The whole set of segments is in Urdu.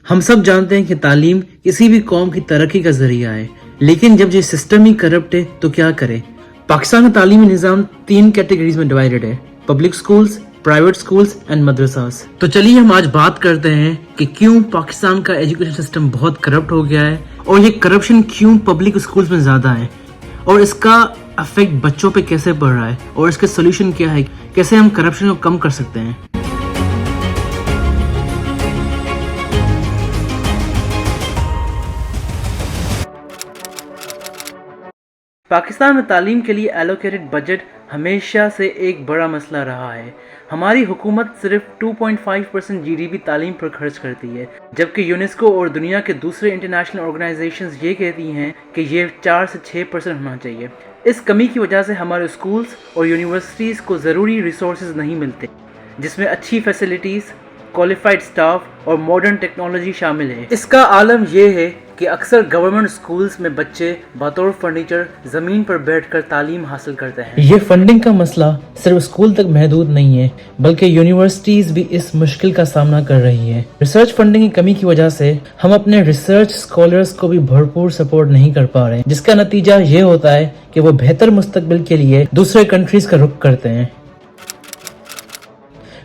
ہم سب جانتے ہیں کہ تعلیم کسی بھی قوم کی ترقی کا ذریعہ ہے، لیکن جب یہ سسٹم ہی کرپٹ ہے تو کیا کرے؟ پاکستان کا تعلیمی نظام 3 کیٹیگریز میں ڈیوائیڈڈ ہے: public schools, private schools and مدرساز۔ تو چلیے ہم آج بات کرتے ہیں کہ کیوں پاکستان کا ایجوکیشن سسٹم بہت کرپٹ ہو گیا ہے، اور یہ کرپشن کیوں پبلک سکولز میں زیادہ ہے، اور اس کا افیکٹ بچوں پہ کیسے پڑ رہا ہے، اور اس کے سولوشن کیا ہے، کیسے ہم کرپشن کو کم کر سکتے ہیں۔ پاکستان میں تعلیم کے لیے ایلوکیٹڈ بجٹ ہمیشہ سے ایک بڑا مسئلہ رہا ہے۔ ہماری حکومت صرف 2.5% جی ڈی پی تعلیم پر خرچ کرتی ہے، جبکہ یونیسکو اور دنیا کے دوسرے انٹرنیشنل آرگنائزیشنز یہ کہتی ہیں کہ یہ 4 سے 6% ہونا چاہیے۔ اس کمی کی وجہ سے ہمارے اسکولز اور یونیورسٹیز کو ضروری ریسورسز نہیں ملتے، جس میں اچھی فیسلٹیز، کوالیفائڈ سٹاف اور ماڈرن ٹیکنالوجی شامل ہے۔ اس کا عالم یہ ہے کہ اکثر گورنمنٹ سکولز میں بچے بطور فرنیچر زمین پر بیٹھ کر تعلیم حاصل کرتے ہیں۔ یہ فنڈنگ کا مسئلہ صرف اسکول تک محدود نہیں ہے، بلکہ یونیورسٹیز بھی اس مشکل کا سامنا کر رہی ہے۔ ریسرچ فنڈنگ کی کمی کی وجہ سے ہم اپنے ریسرچ اسکالرز کو بھی بھرپور سپورٹ نہیں کر پا رہے، جس کا نتیجہ یہ ہوتا ہے کہ وہ بہتر مستقبل کے لیے دوسرے کنٹریز کا رخ کرتے ہیں۔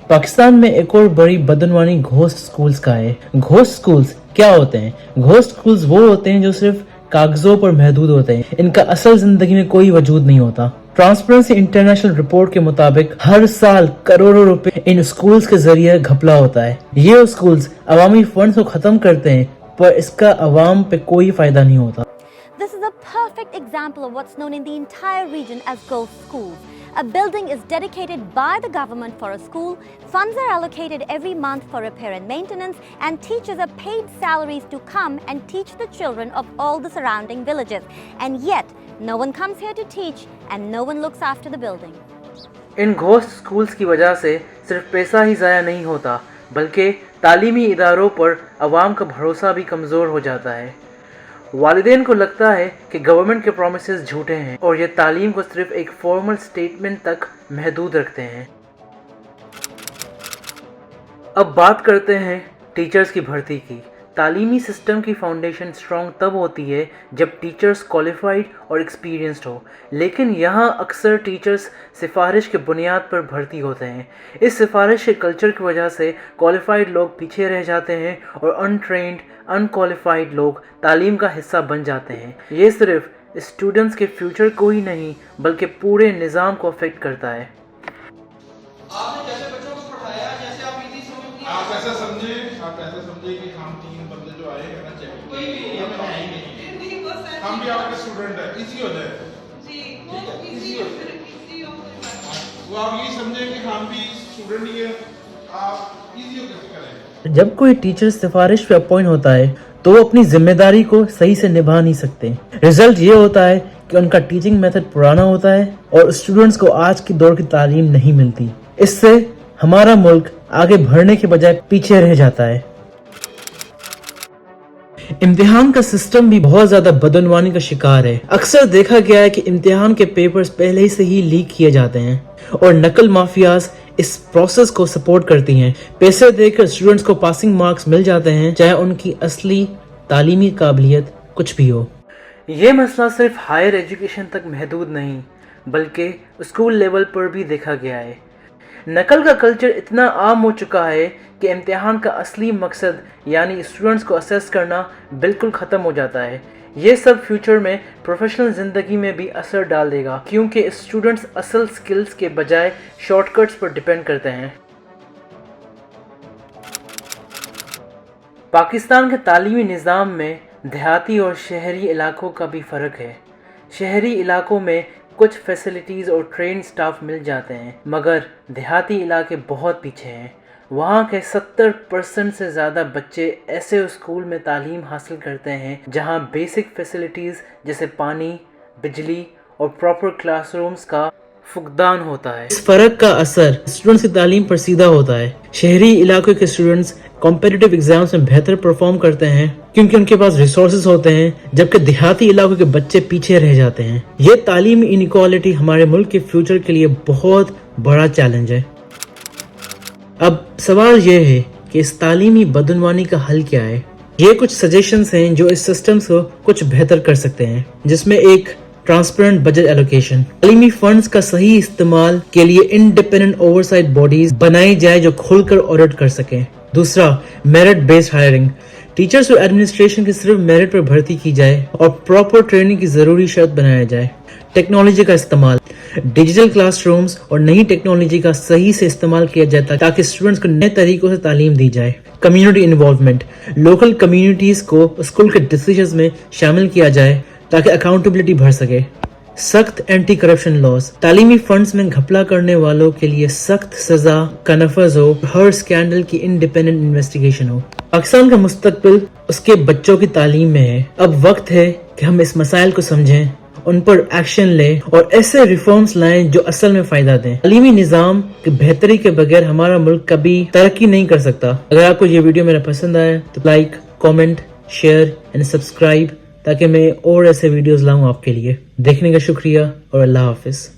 پاکستان میں ایک اور بڑی بدعنوانی گھوسٹ سکولز کا ہے۔ گھوسٹ سکولز کیا ہوتے ہیں؟ گھوسٹ سکولز وہ ہوتے ہیں جو صرف کاغذوں پر محدود ہوتے ہیں، ان کا اصل زندگی میں کوئی وجود نہیں ہوتا۔ ٹرانسپیرنسی انٹرنیشنل رپورٹ کے مطابق ہر سال کروڑوں روپے ان سکولز کے ذریعے گھپلا ہوتا ہے۔ یہ سکولز عوامی فنڈز کو ختم کرتے ہیں، پر اس کا عوام پہ کوئی فائدہ نہیں ہوتا۔ This is a perfect example of what's known in the entire region as ghost schools. A building is dedicated by the government for a school, funds are allocated every month for repair and maintenance, and teachers are paid salaries to come and teach the children of all the surrounding villages. And yet, no one comes here to teach and no one looks after the building. In ghost schools کی وجہ سے صرف پیسہ ہی ضائع نہیں ہوتا، بلکہ تعلیمی اداروں پر عوام کا بھروسہ بھی کمزور ہو جاتا ہے۔ والدین کو لگتا ہے کہ گورنمنٹ کے پرومسز جھوٹے ہیں، اور یہ تعلیم کو صرف ایک فارمل سٹیٹمنٹ تک محدود رکھتے ہیں۔ اب بات کرتے ہیں ٹیچرز کی بھرتی کی۔ تعلیمی سسٹم کی فاؤنڈیشن سٹرونگ تب ہوتی ہے جب ٹیچرز کوالیفائڈ اور ایکسپیرینسڈ ہو، لیکن یہاں اکثر ٹیچرز سفارش کے بنیاد پر بھرتی ہوتے ہیں۔ اس سفارش کے کلچر کی وجہ سے کوالیفائڈ لوگ پیچھے رہ جاتے ہیں، اور انٹرینڈ انکوالیفائڈ لوگ تعلیم کا حصہ بن جاتے ہیں۔ یہ صرف اسٹوڈنٹس کے فیوچر کو ہی نہیں بلکہ پورے نظام کو افیکٹ کرتا ہے۔ آپ ایسا سمجھے کہ ہم 3 بندے جو آئے ہیں نا ہم بھی آپ کے اسٹوڈنٹ ہیں، ایزی ہو جائے وہ آپ یہ سمجھیں کہ ہم بھی اسٹوڈنٹ ہی ہیں، آپ ایزی ہو کے کریں۔ جب کوئی ٹیچر سفارش پہ اپوائنٹ ہوتا ہے تو وہ اپنی ذمہ داری کو صحیح سے نبھا نہیں سکتے۔ رزلٹ یہ ہوتا ہے کہ ان کا ٹیچنگ میتھڈ پرانا ہوتا ہے، اور اسٹوڈنٹس کو آج کی دور کی تعلیم نہیں ملتی۔ اس سے ہمارا ملک آگے بڑھنے کے بجائے پیچھے رہ جاتا ہے۔ امتحان کا سسٹم بھی بہت زیادہ بدعنوانی کا شکار ہے۔ اکثر دیکھا گیا ہے کہ امتحان کے پیپرز پہلے سے ہی لیک کیے جاتے ہیں، اور نقل مافیاز اس پروسیس کو سپورٹ کرتی ہیں۔ پیسے دے کر اسٹوڈنٹس کو پاسنگ مارکس مل جاتے ہیں، چاہے ان کی اصلی تعلیمی قابلیت کچھ بھی ہو۔ یہ مسئلہ صرف ہائر ایجوکیشن تک محدود نہیں، بلکہ اسکول لیول پر بھی دیکھا گیا ہے۔ نقل کا کلچر اتنا عام ہو چکا ہے کہ امتحان کا اصلی مقصد یعنی اسٹوڈنٹس کو اسیس کرنا بالکل ختم ہو جاتا ہے۔ یہ سب فیوچر میں پروفیشنل زندگی میں بھی اثر ڈال دے گا، کیونکہ اسٹوڈنٹس اصل سکلز کے بجائے شارٹ کٹس پر ڈیپینڈ کرتے ہیں۔ پاکستان کے تعلیمی نظام میں دیہاتی اور شہری علاقوں کا بھی فرق ہے۔ شہری علاقوں میں کچھ فیسلٹیز اور ٹرینڈ سٹاف مل جاتے ہیں، مگر دیہاتی علاقے بہت پیچھے ہیں۔ وہاں کے 70% سے زیادہ بچے ایسے اسکول میں تعلیم حاصل کرتے ہیں جہاں بیسک فیسلٹیز جیسے پانی، بجلی اور پراپر کلاس رومز کا فقدان ہوتا ہے۔ اس فرق کا اثر اسٹوڈنٹس کی تعلیم پر سیدھا ہوتا ہے۔ شہری علاقے کے اسٹوڈنٹس کمپیٹیٹیو ایگزامز میں بہتر پرفارم کرتے ہیں کیونکہ ان کے پاس ریسورسز ہوتے ہیں، جبکہ دیہاتی علاقوں کے بچے پیچھے رہ جاتے ہیں۔ یہ تعلیمی انیکوالٹی ہمارے ملک کے فیوچر کے لیے بہت بڑا چیلنج ہے۔ اب سوال یہ ہے کہ کہ اس تعلیمی بدعنوانی کا حل کیا ہے۔ یہ کچھ سجیشنز ہیں جو اس سسٹم کو کچھ بہتر کر سکتے ہیں، جس میں ایک ٹرانسپیرنٹ بجٹ ایلوکیشن، تعلیمی فنڈز کا صحیح استعمال کے لیے انڈیپینڈنٹ اوورسائٹ باڈیز بنائی جائے جو کھل کر آڈٹ کر سکیں۔ دوسرا، میرٹ بیسڈ ہائرنگ، ٹیچرز اور ایڈمنسٹریشن کی صرف میرٹ پر بھرتی کی جائے اور پراپر ٹریننگ کی ضروری شرط بنایا جائے۔ ٹیکنالوجی کا استعمال، ڈیجیٹل کلاس رومز اور نئی ٹیکنالوجی کا صحیح سے استعمال کیا جاتا ہے تاکہ اسٹوڈنٹس کو نئے طریقوں سے تعلیم دی جائے۔ کمیونٹی انوالومنٹ، لوکل کمیونٹیز کو اسکول کے ڈیسیژنز میں شامل کیا جائے تاکہ اکاؤنٹیبلٹی بڑھ سکے۔ سخت اینٹی کرپشن لاز، تعلیمی فنڈز میں گھپلا کرنے والوں کے لیے سخت سزا کا نفذ ہو، ہر اسکینڈل کی انڈیپینڈنٹ انویسٹیگیشن ہو۔ پاکستان کا مستقبل اس کے بچوں کی تعلیم میں ہے۔ اب وقت ہے کہ ہم اس مسائل کو سمجھیں، ان پر ایکشن لیں اور ایسے ریفارمز لائیں جو اصل میں فائدہ دیں۔ تعلیمی نظام کی بہتری کے بغیر ہمارا ملک کبھی ترقی نہیں کر سکتا۔ اگر آپ کو یہ ویڈیو میرا پسند آیا تو like, comment, share and subscribe تاکہ میں اور ایسے ویڈیوز لاؤں آپ کے لیے۔ دیکھنے کا شکریہ اور اللہ حافظ۔